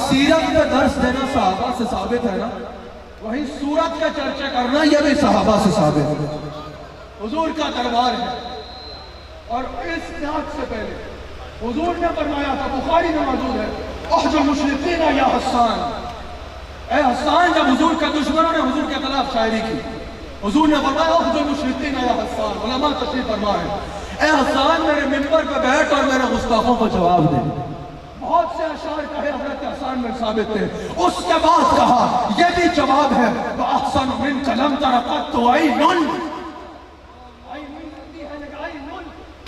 سیرت کا درس دینا صحابہ سے ثابت ہے نا، وہی سورت کا چرچہ کرنا یہ بھی صحابہ سے ثابت ہے۔ حضور کا دربار ہے، اور اس نعت سے پہلے حضور نے فرمایا تھا، بخاری میں موجود ہے، احجر مشرقین یا حسان، اے حسان، جب حضور کا دشمنوں نے حضور کے خلاف شاعری کی، حضور نے فرمایا احجر مشرقین یا حسان، علماء تشریف فرما ہے، اے حسان میرے ممبر پہ بیٹھ اور میرے گستاخوں کو جواب دے۔ بہت سے اشعار کہے حضرت حسان میں ثابت تھے، اس کے بعد کہا یہ بھی جواب ہے، وَأَحْسَنُ مِنْكَ لَمْ تَرَ قَطُّ عَيْنٌ،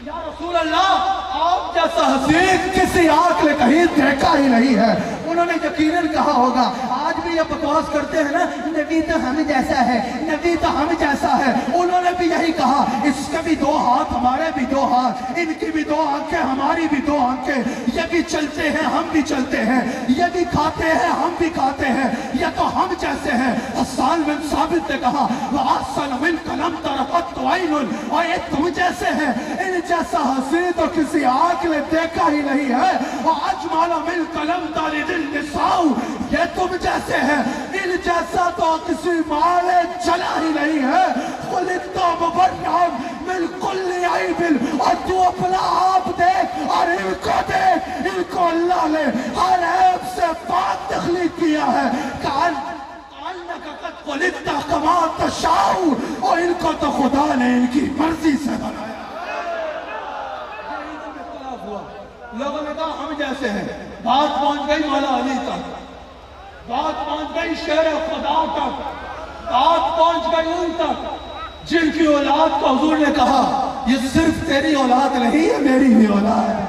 یا رسول اللہ آپ جیسا حسین کسی آنکھ نے کہیں دیکھا ہی نہیں ہے۔ انہوں نے یقیناً کہا ہوگا، آج بھی یہ بکواس کرتے ہیں نا، نبی تو ہم جیسا ہے، نبی تو ہم جیسا ہے، انہوں نے بھی یہی کہا، اس کے بھی دو ہاتھ ہمارے بھی دو ہاتھ، ان کی بھی دو آنکھیں ہماری بھی دو آنکھیں، یہ بھی چلتے ہیں ہم بھی چلتے ہیں، یہ بھی کھاتے ہیں ہم بھی کھاتے ہیں، یہ تو ہم جیسے ہیں۔ حسان بن ثابت نے کہا وَأَحْسَنُ مِنْكَ لَمْ تَرَ قَطُّ عَيْنٌ، اور یہ تم جیسے ہیں، ان جیسا حسین تو کسی آنکھ نے دیکھا ہی نہیں ہے۔ وَأَجْمَلُ مِنْكَ لَمْ تَلِدِ النِّسَاءُ، یہ تم جیسے ہیں، ان جیسا تو کسی ماں نے چلا ہی نہیں ہے۔ خُلِقْتَ مُبَرَّأً مِنْ كُلِّ عَيْبٍ، اور تو اپنا آپ دیکھ اور ان کو دیکھ، ان کو اللہ نے ہر عیب سے پاک تخلیق کیا ہے۔ کَأَنَّكَ قَدْ خُلِقْتَ كَمَا تَشَاءُ، اور ان کو تو خدا نے ان کی مرضی سے بنایا۔ لوگوں نے کہا ہم جیسے ہیں، بات پہنچ گئی مولا علی تک، بات پہنچ گئی شیر خدا تک، بات پہنچ گئی ان تک جن کی اولاد کو حضور نے کہا یہ صرف تیری اولاد نہیں ہے، میری بھی اولاد ہے،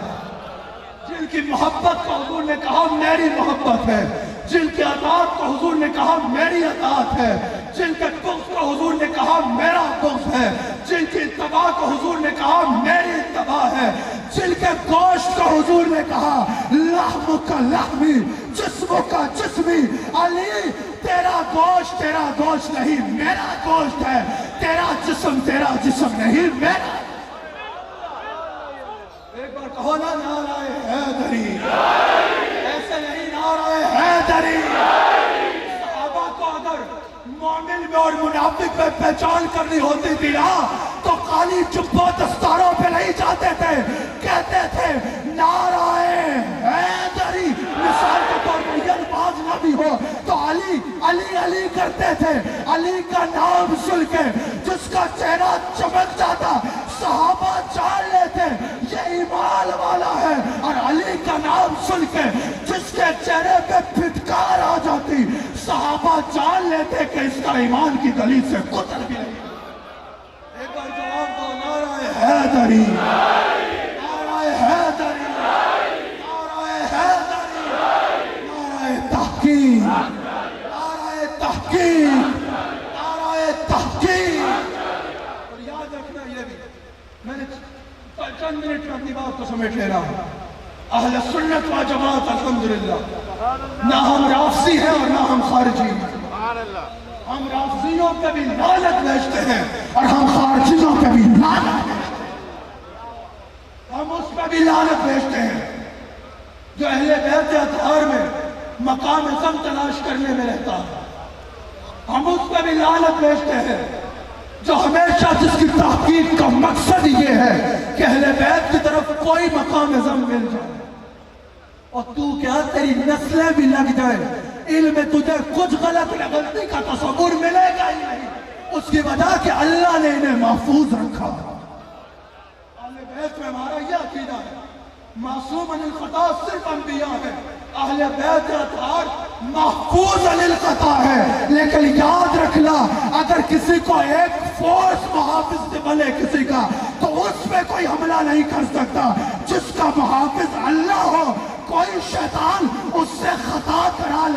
جن کی محبت کو حضور نے کہا میری محبت ہے، جن کے اطاعت کو حضور نے کہا میری اطاعت ہے، جن کے بغض کو حضور نے کہا میرا بغض ہے، جن کی اتباع کو حضور نے کہا میری اتباع ہے، جن کے گوشت کو حضور نے کہا لحم کا لحمی، جسم کا جسمی۔ علی تیرا گوشت نہیں میرا گوشت ہے، تیرا جسم نہیں میرا۔ ایک بار کہو نا نعرہ حیدری، ایسے نہیں نعرہ حیدری۔ صحابہ کو اگر مومن میں اور منافق میں پہچان کرنی ہوتی تھی نا تو کالی جبہ دستاروں پہ نہیں جاتے تھے، کہتے تھے نعرہ حیدری۔ مثال کے طور پر یہ الفاظ نہ بھی ہو تو علی کرتے تھے، علی کا نام سن کے جس کا چہرہ چمک جاتا صحابہ جان لیتے یہ ایمان والا ہے، اور علی کا نام سن کے جس کے چہرے پہ پھٹکار آ جاتی صحابہ جان لیتے کہ اس کا ایمان کی دلیل سے قتل بھی نہیں۔ ایک بار جواب دو، نعرہ حیدری، نعرہ حیدری، نعرہ حیدری، نعرہ تحقیق، نعرہ تحقیق، نعرہ تحقیق۔ اور یاد رکھنا یہ بھی، میں نے چند منٹ میں اپنی بات کو سمیٹ لے رہا ہوں۔ اہل سنت و جماعت الحمدللہ، نہ ہم رافضی ہیں اور نہ ہم خارجی ہیں۔ ہم رافضیوں پہ بھی لعنت بھیجتے ہیں اور ہم خارجیوں پہ بھی لعنت بھیجتے ہیں۔ ہم اس پہ بھی لعنت بھیجتے ہیں جو اہل بیت اطہار میں مقام اعظم تلاش کرنے میں رہتا ہے۔ ہم اس پہ بھی لعنت بھیجتے ہیں جو ہمیشہ جس کی تحقیق کا مقصد یہ ہے کہ اہل بیت کی طرف کوئی مقام اعظم مل جائے، اور تو کیا تیری نسلیں بھی لگ جائے، علم میں تجھے کچھ غلطی کا تصور ملے گا ہی نہیں، اس کی وجہ کہ اللہ نے انہیں محفوظ رکھا۔ اہل بیت میں ہمارا یہ عقیدہ ہے، معصوم عن الخطا صرف انبیاء ہے، اہل بیت اطہار محفوظ عن الخطا ہے۔ لیکن یاد رکھنا اگر کسی کو ایک فورس محافظ سے بنے کسی کا تو اس پہ کوئی حملہ نہیں کر سکتا، جس کا محافظ اللہ ہو کوئی شیطان اس سے خطا کرا